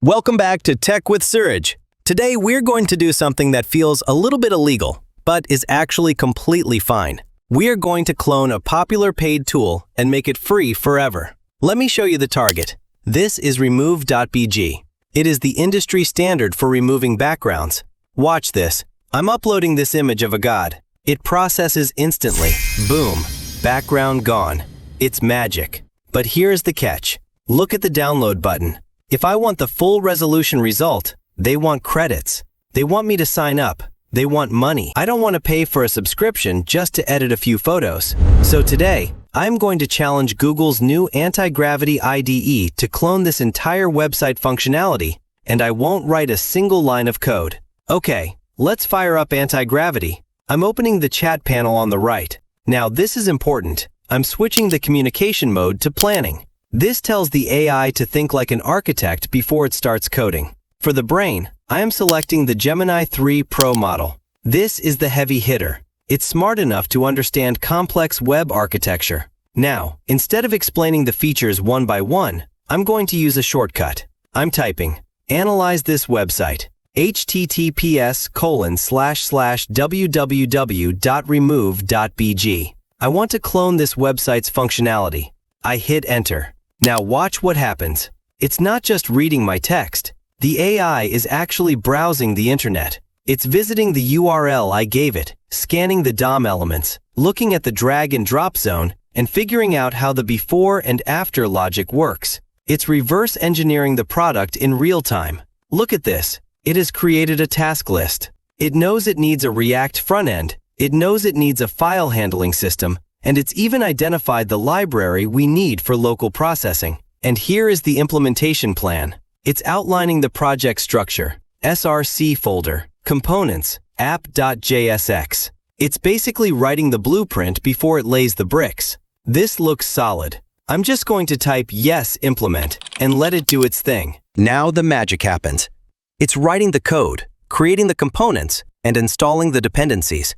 Welcome back to Tech with Suraj. Today we're going to do something that feels a little bit illegal, but is actually completely fine. We are going to clone a popular paid tool and make it free forever. Let me show you the target. This is Remove.bg. It is the industry standard for removing backgrounds. Watch this. I'm uploading this image of a god. It processes instantly. Boom. Background gone. It's magic. But here's the catch. Look at the download button. If I want the full resolution result, they want credits. They want me to sign up. They want money. I don't want to pay for a subscription just to edit a few photos. So today, I'm going to challenge Google's new Antigravity IDE to clone this entire website functionality, and I won't write a single line of code. Okay, let's fire up Antigravity. I'm opening the chat panel on the right. Now this is important. I'm switching the communication mode to planning. This tells the AI to think like an architect before it starts coding. For the brain, I am selecting the Gemini 3 Pro model. This is the heavy hitter. It's smart enough to understand complex web architecture. Now, instead of explaining the features one by one, I'm going to use a shortcut. I'm typing, analyze this website, https://www.remove.bg. I want to clone this website's functionality. I hit enter. Now watch what happens. It's not just reading my text. The AI is actually browsing the internet. It's visiting the URL I gave it, scanning the DOM elements, looking at the drag and drop zone, and figuring out how the before and after logic works. It's reverse engineering the product in real time. Look at this. It has created a task list. It knows it needs a React front end. It knows it needs a file handling system. And it's even identified the library we need for local processing. And here is the implementation plan. It's outlining the project structure, src folder, components, app.jsx. It's basically writing the blueprint before it lays the bricks. This looks solid. I'm just going to type yes implement and let it do its thing. Now the magic happens. It's writing the code, creating the components, and installing the dependencies.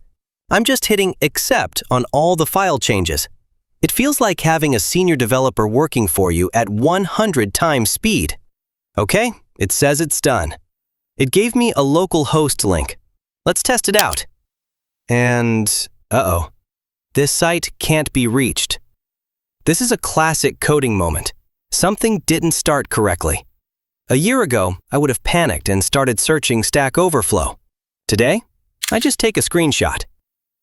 I'm just hitting accept on all the file changes. It feels like having a senior developer working for you at 100 times speed. Okay, it says it's done. It gave me a local host link. Let's test it out. And, uh-oh, this site can't be reached. This is a classic coding moment. Something didn't start correctly. A year ago, I would have panicked and started searching Stack Overflow. Today, I just take a screenshot.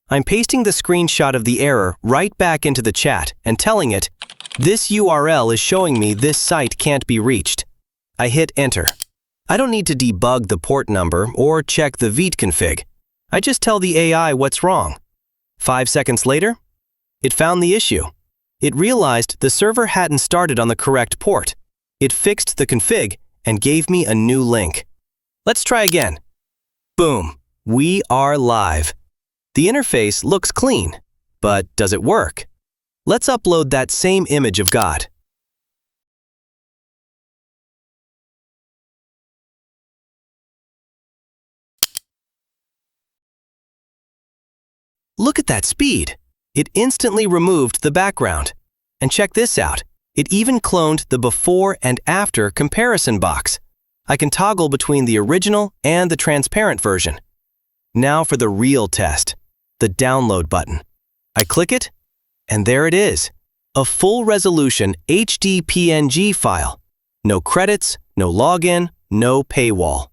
I'm pasting the screenshot of the error right back into the chat and telling it, this URL is showing me this site can't be reached. I hit enter. I don't need to debug the port number or check the vite config. I just tell the AI what's wrong. 5 seconds later, it found the issue. It realized the server hadn't started on the correct port. It fixed the config and gave me a new link. Let's try again. Boom, we are live. The interface looks clean, but does it work? Let's upload that same image of God. Look at that speed. It instantly removed the background. And check this out. It even cloned the before and after comparison box. I can toggle between the original and the transparent version. Now for the real test. The download button. I click it, and there it is. A full resolution HD PNG file. No credits, no login, no paywall.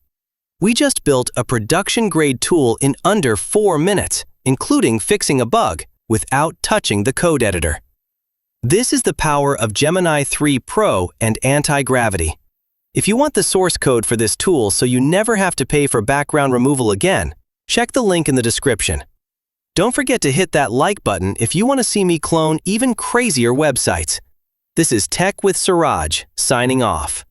We just built a production-grade tool in under 4 minutes, including fixing a bug, without touching the code editor. This is the power of Gemini 3 Pro and Antigravity. If you want the source code for this tool so you never have to pay for background removal again, check the link in the description. Don't forget to hit that like button if you want to see me clone even crazier websites. This is Tech with Suraj, signing off.